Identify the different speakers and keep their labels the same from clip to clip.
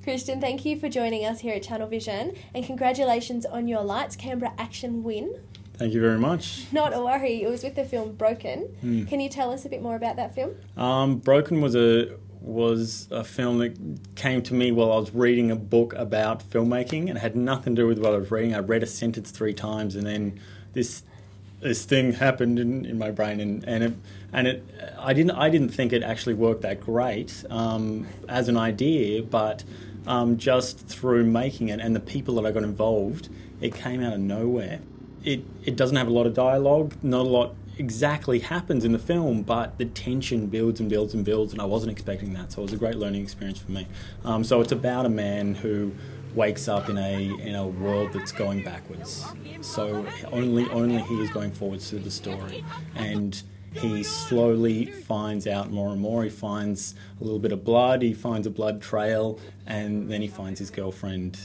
Speaker 1: Christian, thank you for joining us here at Channel Vision, and congratulations on your Lights, Canberra Action win.
Speaker 2: Thank you very much.
Speaker 1: Not a worry, it was with the film Broken. Can you tell us a bit more about that film?
Speaker 2: Broken was a film that came to me while I was reading a book about filmmaking, and it had nothing to do with what I was reading. I read a sentence 3 times, and then this thing happened in my brain, I didn't think it actually worked that great as an idea, but just through making it and the people that I got involved, it came out of nowhere. It doesn't have a lot of dialogue, not a lot exactly happens in the film, but the tension builds and builds and builds, and I wasn't expecting that, so it was a great learning experience for me. So it's about a man who wakes up in a world that's going backwards. So only he is going forwards through the story, and he slowly finds out more and more. He finds a little bit of blood, he finds a blood trail, and then he finds his girlfriend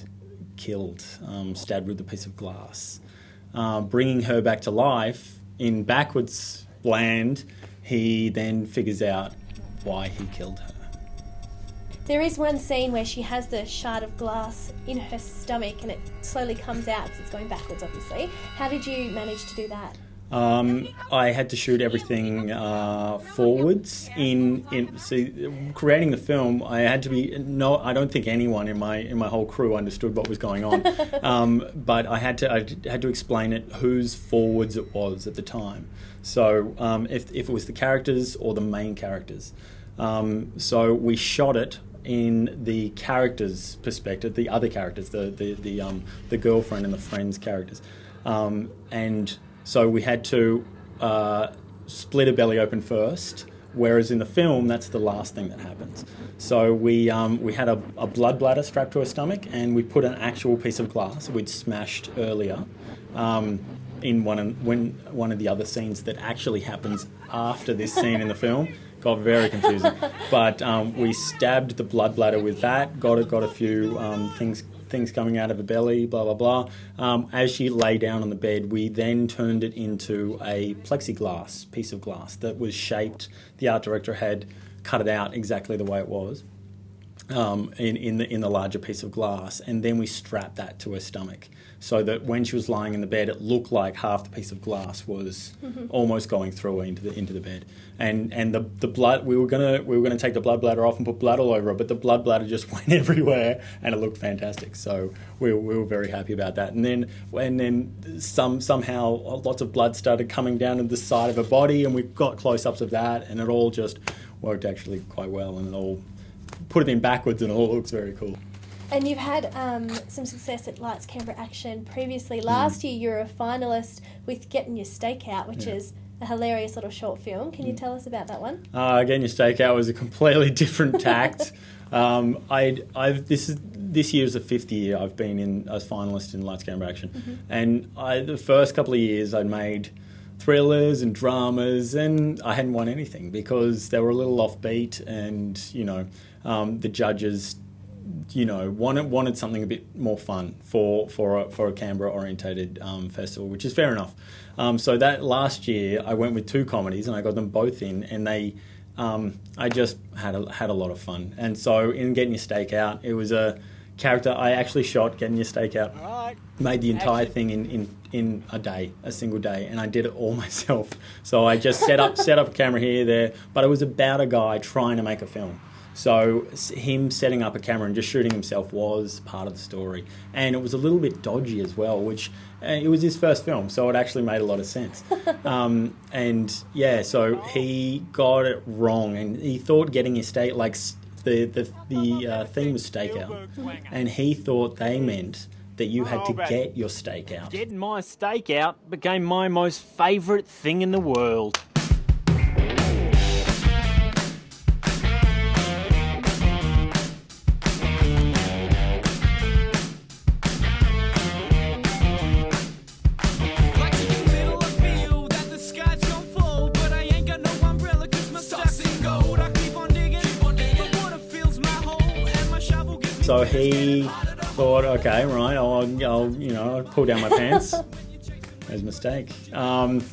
Speaker 2: killed, stabbed with a piece of glass. Bringing her back to life in backwards land, he then figures out why he killed her.
Speaker 1: There is one scene where she has the shard of glass in her stomach and it slowly comes out because it's going backwards, obviously. How did you manage to do that?
Speaker 2: I had to shoot everything forwards. Creating the film, I had to be I don't think anyone in my whole crew understood what was going on, but I had to explain it whose forwards it was at the time. So if it was the characters or the main characters, so we shot it in the characters' perspective, the other characters, the girlfriend and the friend's characters, and so we had to split a belly open first, whereas in the film, that's the last thing that happens. So we had a blood bladder strapped to her stomach, and we put an actual piece of glass we'd smashed earlier in one of the other scenes that actually happens after this scene in the film. Got very confusing. But we stabbed the blood bladder with that, got a few things coming out of her belly, blah, blah, blah. As she lay down on the bed, we then turned it into a plexiglass piece of glass that was shaped. The art director had cut it out exactly the way it was in the larger piece of glass, and then we strapped that to her stomach so that when she was lying in the bed, it looked like half the piece of glass was almost going through her into the bed. And the blood, we were gonna take the blood bladder off and put blood all over it, but the blood bladder just went everywhere, and it looked fantastic. So we were very happy about that. And then somehow lots of blood started coming down the side of her body, and we got close-ups of that, and it all just worked actually quite well, and it all put it in backwards, and it all looks very cool.
Speaker 1: And you've had some success at Lights, Canberra Action previously. Last year you were a finalist with Getting Your Steak Out, which is a hilarious little short film. Can you tell us about that one?
Speaker 2: Getting Your Steak Out was a completely different tact. This year is the 5th year I've been in as finalist in Lights, Canberra Action. And the first couple of years I'd made thrillers and dramas, and I hadn't won anything because they were a little offbeat, and the judges wanted something a bit more fun for a Canberra orientated festival, which is fair enough. So that last year I went with 2 comedies and I got them both in, and they I just had a lot of fun. And so in Getting Your Steak Out, it was a character I actually shot. Getting Your Steak Out, made the entire thing in a single day, and I did it all myself. So I just set up a camera here, there, but it was about a guy trying to make a film. So him setting up a camera and just shooting himself was part of the story. And it was a little bit dodgy as well, which it was his first film, so it actually made a lot of sense. So he got it wrong, and he thought getting his steak, like the theme was stakeout, and he thought they meant that you had to get your steak out.
Speaker 3: Getting my steak out became my most favourite thing in the world.
Speaker 2: So he thought, okay, right, I'll pull down my pants. There's a mistake. That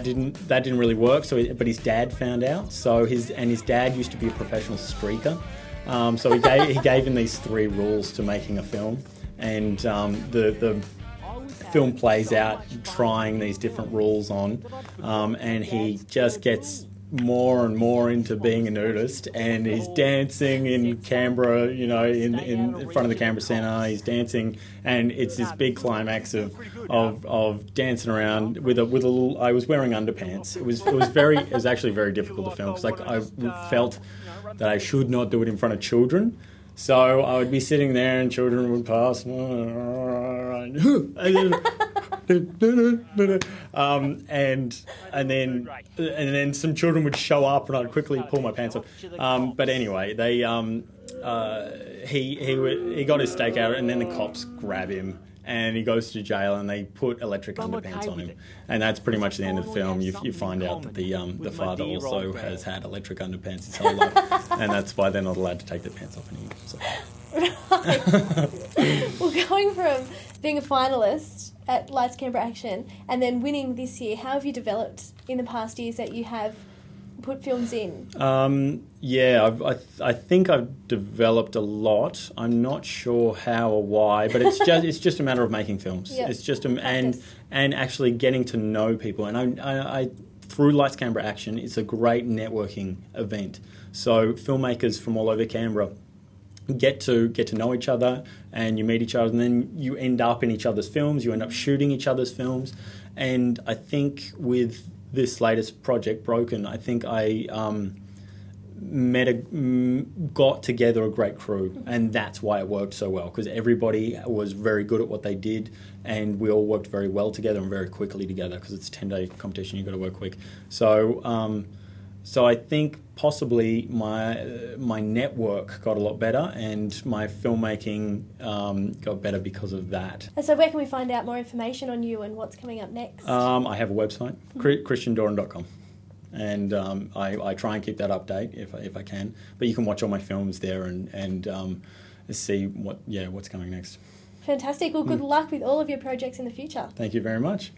Speaker 2: didn't really work. But his dad found out. His dad used to be a professional streaker, So he gave him these 3 rules to making a film, and the film plays out trying these different rules on, and he just gets more and more into being a nudist, and he's dancing in Canberra, you know, in front of the Canberra Centre. He's dancing, and it's this big climax of dancing around with a little. I was wearing underpants. It was actually very difficult to film because I felt that I should not do it in front of children. So I would be sitting there and children would pass, and then some children would show up and I'd quickly pull my pants off. But anyway, he got his stake out, and then the cops grab him and he goes to jail, and they put electric underpants on him, and that's pretty much the end of the film. You find out that the father also has had electric underpants his whole life, and that's why they're not allowed to take their pants off anymore. So.
Speaker 1: Right. Well, going from being a finalist at Lights Camera Action and then winning this year, how have you developed in the past years that you have put films in? I think I've developed a lot. I'm not sure how or why, but it's just a matter of making films. Yep. It's just and actually getting to know people. And I through Lights Camera Action, it's a great networking event. So filmmakers from all over Canberra get to know each other, and you meet each other, and then you end up in each other's films. You end up shooting each other's films, and I think with this latest project, Broken, I think I got together a great crew, and that's why it worked so well, because everybody was very good at what they did, and we all worked very well together and very quickly together, because it's a 10-day competition. You've got to work quick. So I think possibly my network got a lot better, and my filmmaking got better because of that. And so where can we find out more information on you and what's coming up next?
Speaker 2: I have a website, christiandoran.com. And I try and keep that update if I can. But you can watch all my films there and see what's coming next.
Speaker 1: Fantastic. Well, good luck with all of your projects in the future.
Speaker 2: Thank you very much.